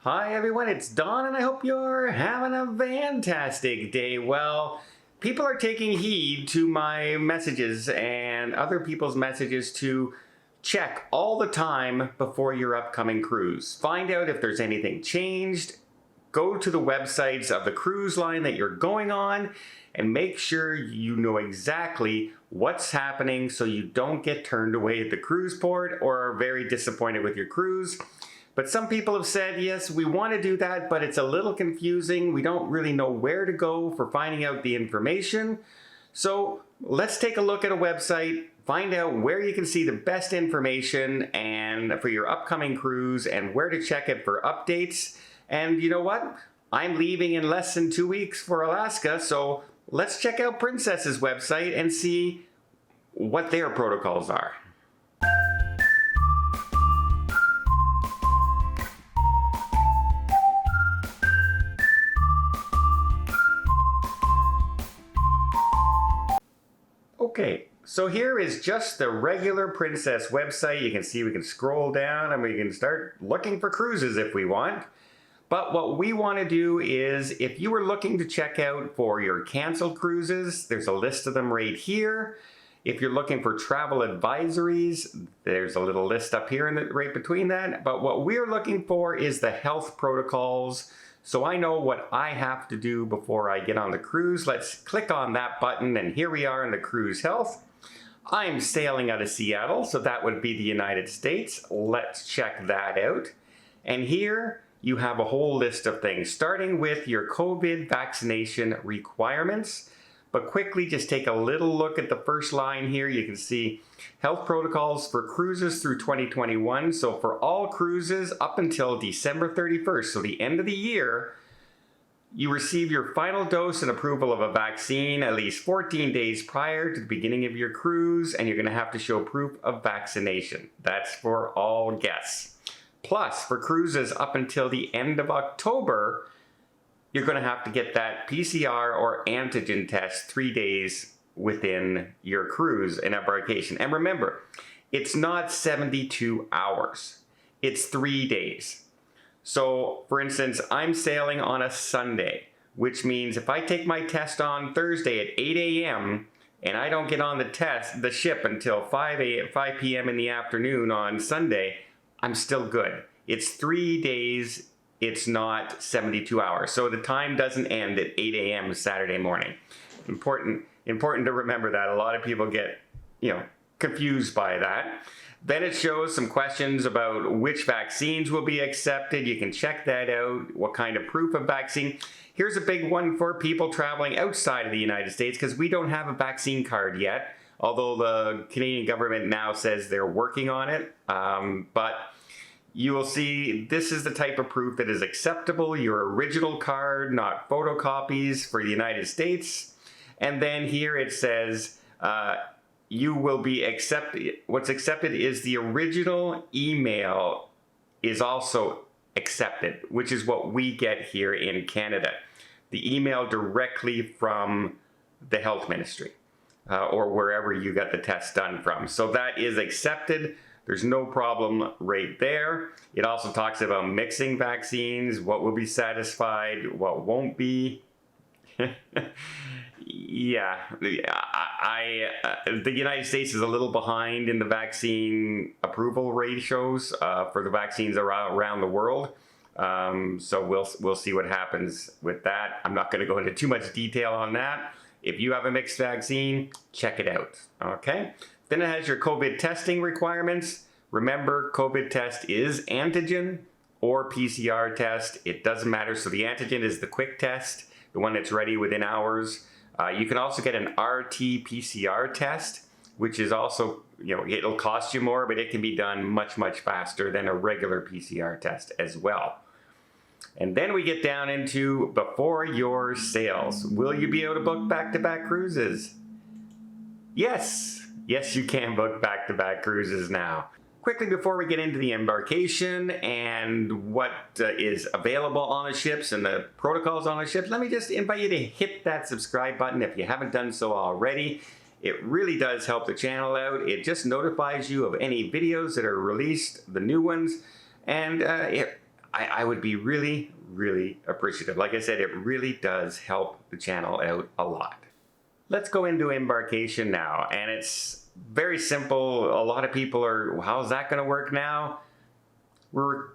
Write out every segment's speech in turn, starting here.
Hi everyone, it's Don and I hope you're having a fantastic day. Well, people are taking heed to my messages and other people's messages to check all the time before your upcoming cruise. Find out if there's anything changed. Go to the websites of the cruise line that you're going on and make sure you know exactly what's happening so you don't get turned away at the cruise port or are very disappointed with your cruise. But some people have said, yes, we want to do that, but it's a little confusing. We don't really know where to go for finding out the information. So let's take a look at a website, find out where you can see the best information and for your upcoming cruise and where to check it for updates. And you know what? I'm leaving in less than 2 weeks for Alaska, so let's check out Princess's website and see what their protocols are. Okay, so here is just the regular Princess website. You can see we can scroll down and we can start looking for cruises if we want. But what we want to do is, if you were looking to check out for your canceled cruises, there's a list of them right here. If you're looking for travel advisories, there's a little list up here right between that. But what we're looking for is the health protocols. So I know what I have to do before I get on the cruise. Let's click on that button and here we are in the cruise health. I'm sailing out of Seattle, so that would be the United States. Let's check that out. And here you have a whole list of things, starting with your COVID vaccination requirements. But quickly just take a little look at the first line here. You can see health protocols for cruises through 2021. So for all cruises up until December 31st, so the end of the year, you receive your final dose and approval of a vaccine at least 14 days prior to the beginning of your cruise, and you're going to have to show proof of vaccination. That's for all guests. Plus, for cruises up until the end of October, you're going to have to get that PCR or antigen test 3 days within your cruise and embarkation. And remember, it's not 72 hours. It's 3 days. So, for instance, I'm sailing on a Sunday, which means if I take my test on Thursday at 8 a.m. and I don't get on the ship until 5 p.m. in the afternoon on Sunday, I'm still good. It's 3 days. It's not 72 hours. So the time doesn't end at 8 a.m. Saturday morning. Important to remember that. A lot of people get, confused by that. Then it shows some questions about which vaccines will be accepted. You can check that out. What kind of proof of vaccine. Here's a big one for people traveling outside of the United States because we don't have a vaccine card yet, although the Canadian government now says they're working on it. But you will see this is the type of proof that is acceptable, your original card, not photocopies for the United States. And then here it says you will be accepted. What's accepted is the original email is also accepted, which is what we get here in Canada. The email directly from the health ministry or wherever you got the test done from. So that is accepted. There's no problem right there. It also talks about mixing vaccines, what will be satisfied, what won't be. Yeah, the United States is a little behind in the vaccine approval ratios for the vaccines around the world. So we'll see what happens with that. I'm not going to go into too much detail on that. If you have a mixed vaccine, check it out, okay? Then it has your COVID testing requirements. Remember, COVID test is antigen or PCR test. It doesn't matter. So the antigen is the quick test, the one that's ready within hours. You can also get an RT-PCR test, which is also, it'll cost you more, but it can be done much, much faster than a regular PCR test as well. And then we get down into before your sails. Will you be able to book back-to-back cruises? Yes. Yes, you can book back-to-back cruises now. Quickly before we get into the embarkation and what is available on the ships and the protocols on the ships, let me just invite you to hit that subscribe button if you haven't done so already. It really does help the channel out. It just notifies you of any videos that are released, the new ones, and I would be really, really appreciative. Like I said, it really does help the channel out a lot. Let's go into embarkation now, and it's very simple. A lot of people are, how's that going to work now?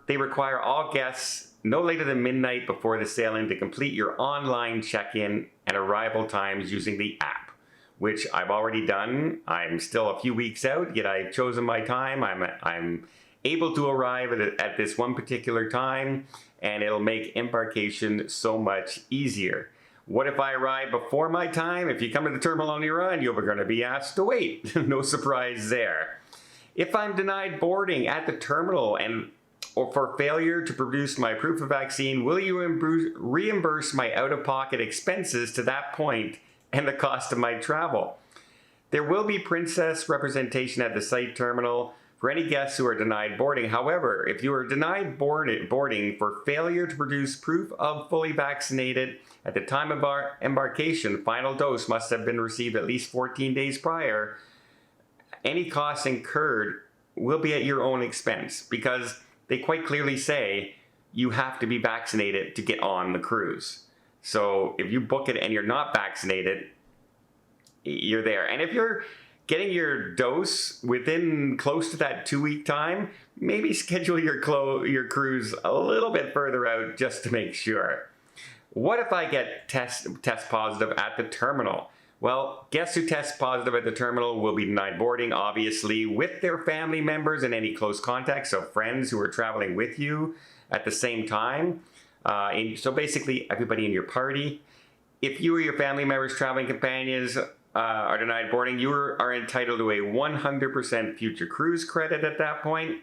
They require all guests no later than midnight before the sailing to complete your online check-in and arrival times using the app, which I've already done. I'm still a few weeks out, yet I've chosen my time. I'm able to arrive at this one particular time, and it'll make embarkation so much easier. What if I arrive before my time? If you come to the terminal on your own, you're going to be asked to wait. No surprise there. If I'm denied boarding at the terminal or for failure to produce my proof of vaccine, will you reimburse my out-of-pocket expenses to that point and the cost of my travel? There will be princess representation at the site terminal for any guests who are denied boarding. However, if you are denied boarding for failure to produce proof of fully vaccinated at the time of our embarkation, final dose must have been received at least 14 days prior, any costs incurred will be at your own expense, because they quite clearly say you have to be vaccinated to get on the cruise. So if you book it and you're not vaccinated, you're there. And if you're getting your dose within close to that 2-week time, maybe schedule your cruise a little bit further out just to make sure. What if I get test positive at the terminal? Well, guests who test positive at the terminal will be denied boarding, obviously, with their family members and any close contacts, so friends who are traveling with you at the same time. So basically, everybody in your party. If you or your family members, traveling companions, are denied boarding, you are entitled to a 100% future cruise credit at that point.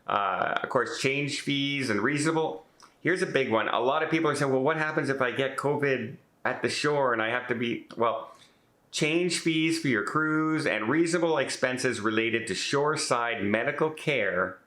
Of course, change fees and reasonable. Here's a big one. A lot of people are saying, well, what happens if I get COVID at the shore and I have to be, well, change fees for your cruise and reasonable expenses related to shoreside medical care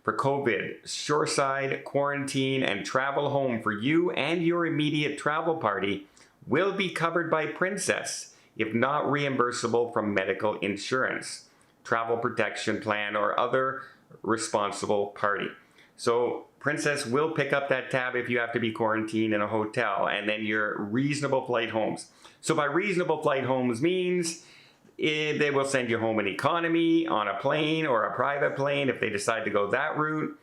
for COVID, shoreside quarantine, and travel home for you and your immediate travel party will be covered by Princess, if not reimbursable from medical insurance, travel protection plan, or other responsible party. So Princess will pick up that tab if you have to be quarantined in a hotel, and then your reasonable flight homes. So by reasonable flight homes means they will send you home in economy, on a plane or a private plane if they decide to go that route.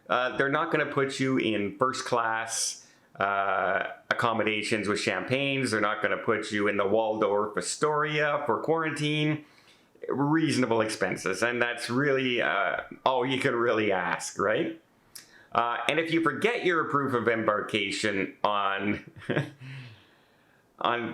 They're not going to put you in first class accommodations with champagnes. They're not going to put you in the Waldorf Astoria for quarantine. Reasonable expenses, and that's really all you can really ask, right? And if you forget your proof of embarkation on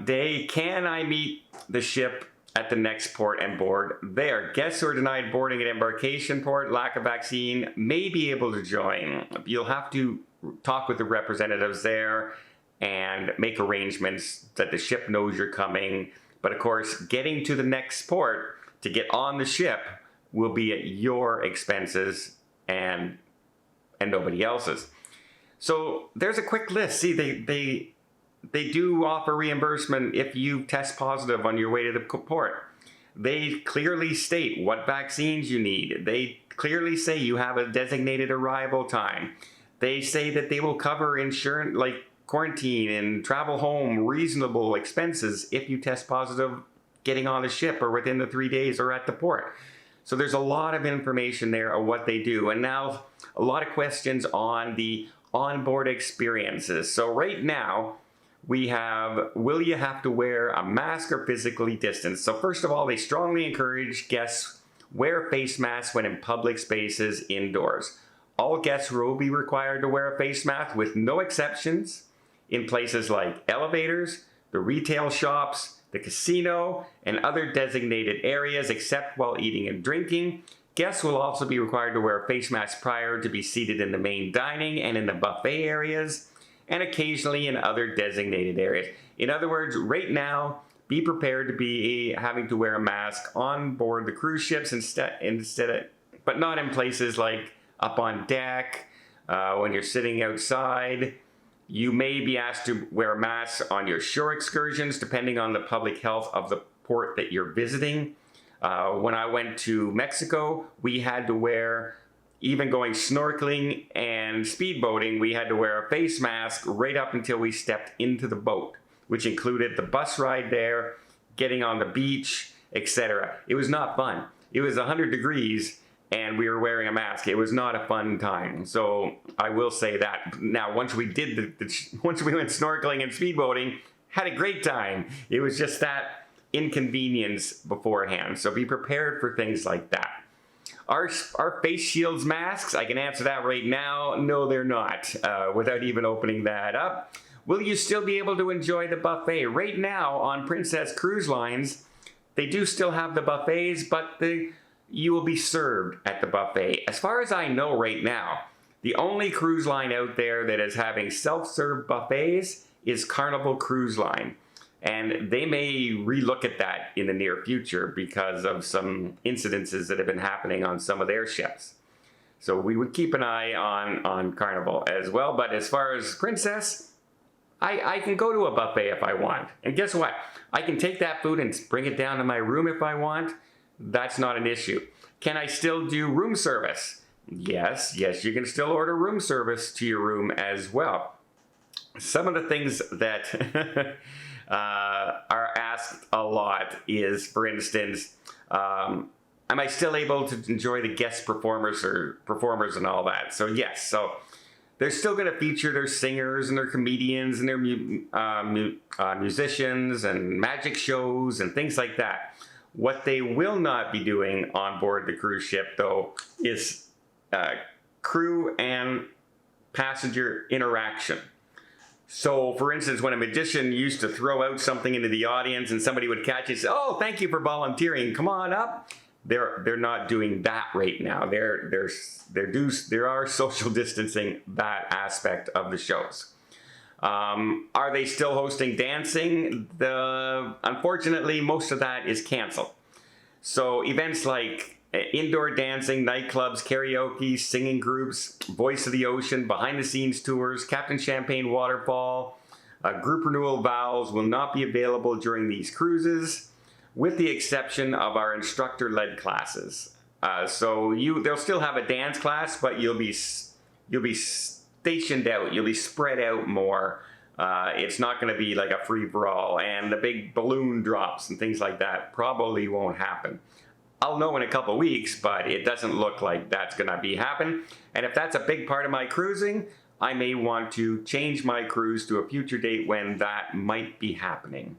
day, can I meet the ship at the next port and board there? Guests who are denied boarding at embarkation port, lack of vaccine, may be able to join. You'll have to talk with the representatives there and make arrangements that the ship knows you're coming. But of course, getting to the next port to get on the ship will be at your expenses and nobody else's. So there's a quick list. See, they do offer reimbursement if you test positive on your way to the port. They clearly state what vaccines you need. They clearly say you have a designated arrival time. They say that they will cover insurance, like quarantine and travel home, reasonable expenses if you test positive getting on the ship or within the 3 days or at the port. So there's a lot of information there of what they do. And now a lot of questions on the onboard experiences. So right now we have, will you have to wear a mask or physically distance? So first of all, they strongly encourage guests wear face masks when in public spaces indoors. All guests will be required to wear a face mask with no exceptions in places like elevators, the retail shops, the casino, and other designated areas except while eating and drinking. Guests will also be required to wear a face mask prior to be seated in the main dining and in the buffet areas, and occasionally in other designated areas. In other words, right now, be prepared to be having to wear a mask on board the cruise ships but not in places like up on deck, when you're sitting outside. You may be asked to wear a mask on your shore excursions, depending on the public health of the port that you're visiting. When I went to Mexico, we had to wear even going snorkeling and speedboating, we had to wear a face mask right up until we stepped into the boat, which included the bus ride there, getting on the beach, etc. It was not fun. It was 100 degrees and we were wearing a mask. It was not a fun time. So I will say that. Now, once we did once we went snorkeling and speedboating, had a great time. It was just that inconvenience beforehand. So be prepared for things like that. Are face shields masks? I can answer that right now. No, they're not, without even opening that up. Will you still be able to enjoy the buffet? Right now on Princess Cruise Lines, they do still have the buffets, but you will be served at the buffet. As far as I know right now, the only cruise line out there that is having self-serve buffets is Carnival Cruise Line. And they may relook at that in the near future because of some incidences that have been happening on some of their ships. So we would keep an eye on Carnival as well. But as far as Princess, I can go to a buffet if I want. And guess what? I can take that food and bring it down to my room if I want. That's not an issue. Can I still do room service? Yes, you can still order room service to your room as well. Some of the things that are asked a lot is, for instance, am I still able to enjoy the guest performers and all that? So yes, so they're still going to feature their singers and their comedians and their musicians and magic shows and things like that. What they will not be doing on board the cruise ship, though, is crew and passenger interaction. So, for instance, when a magician used to throw out something into the audience and somebody would catch it and say, "Oh, thank you for volunteering, come on up," they're not doing that right now. There are social distancing that aspect of the shows. Are they still hosting dancing? Unfortunately, most of that is canceled. So events like indoor dancing, nightclubs, karaoke, singing groups, Voice of the Ocean, behind-the-scenes tours, Captain Champagne Waterfall, group renewal vows will not be available during these cruises, with the exception of our instructor-led classes. So they'll still have a dance class, but you'll be stationed out. You'll be spread out more. It's not going to be like a free-for-all, and the big balloon drops and things like that probably won't happen. I'll know in a couple weeks, but it doesn't look like that's going to be happening. And if that's a big part of my cruising, I may want to change my cruise to a future date when that might be happening.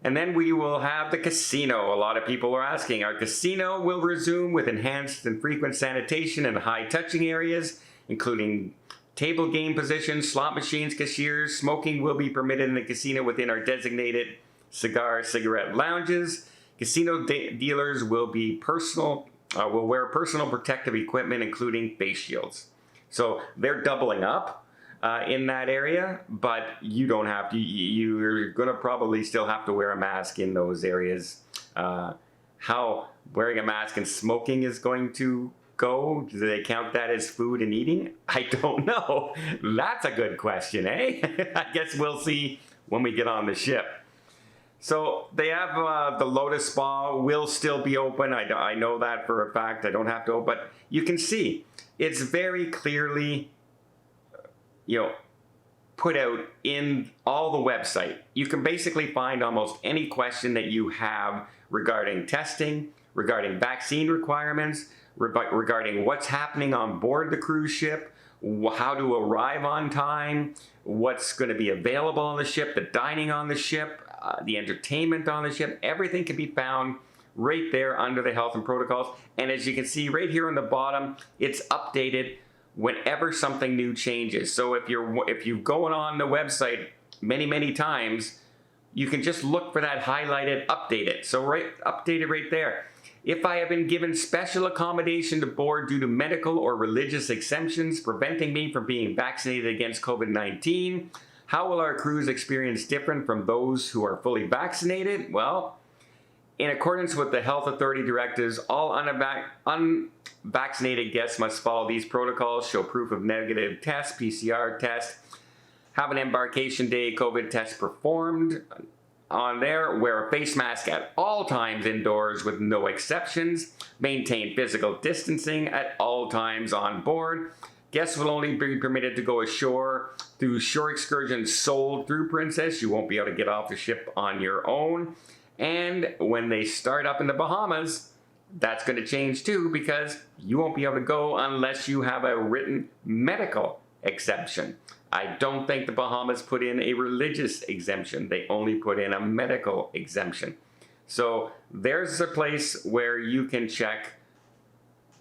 And then we will have the casino. A lot of people are asking, our casino will resume with enhanced and frequent sanitation in high touching areas, including table game positions, slot machines, cashiers. Smoking will be permitted in the casino within our designated cigarette lounges. Casino dealers will wear personal protective equipment, including face shields. So they're doubling up in that area, but you don't have to. You're going to probably still have to wear a mask in those areas. How wearing a mask and smoking is going to go? Do they count that as food and eating? I don't know. That's a good question, eh? I guess we'll see when we get on the ship. So they have the Lotus Spa will still be open. I know that for a fact. I don't have to, but you can see it's very clearly, put out in all the website. You can basically find almost any question that you have regarding testing, regarding vaccine requirements, regarding what's happening on board the cruise ship, how to arrive on time, what's going to be available on the ship, the dining on the ship, the entertainment on the ship. Everything can be found right there under the health and protocols. And as you can see right here on the bottom, it's updated whenever something new changes. So if you're going on the website many times, you can just look for that highlighted update it. So updated right there. If I have been given special accommodation to board due to medical or religious exemptions preventing me from being vaccinated against COVID-19, how will our cruise experience different from those who are fully vaccinated? Well, in accordance with the health authority directives, all unvaccinated guests must follow these protocols, show proof of negative test, PCR test, have an embarkation day COVID test performed, on there, wear a face mask at all times indoors with no exceptions. Maintain physical distancing at all times on board. Guests will only be permitted to go ashore through shore excursions sold through Princess. You won't be able to get off the ship on your own. And when they start up in the Bahamas, that's going to change too, because you won't be able to go unless you have a written medical exemption. I don't think the Bahamas put in a religious exemption. They only put in a medical exemption. So there's a place where you can check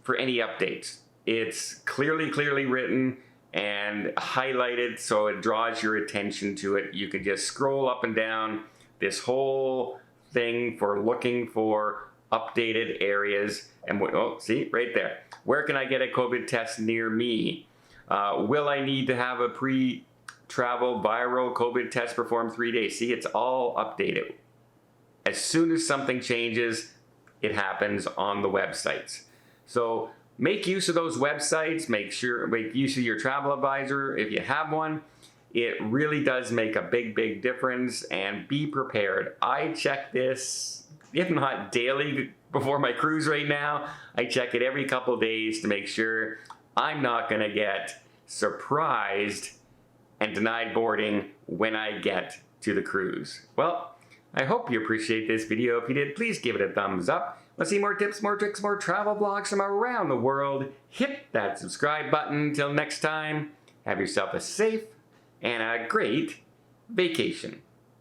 for any updates. It's clearly written and highlighted, so it draws your attention to it. You can just scroll up and down this whole thing for looking for updated areas. And oh, see right there. Where can I get a COVID test near me? Will I need to have a pre-travel viral COVID test performed 3 days? See, it's all updated. As soon as something changes, it happens on the websites. So make use of those websites. Make use of your travel advisor if you have one. It really does make a big difference, and be prepared. I check this, if not daily before my cruise right now, I check it every couple days to make sure I'm not going to get surprised and denied boarding when I get to the cruise. Well, I hope you appreciate this video. If you did, please give it a thumbs up. Want to see more tips, more tricks, more travel vlogs from around the world? Hit that subscribe button. Till next time, have yourself a safe and a great vacation.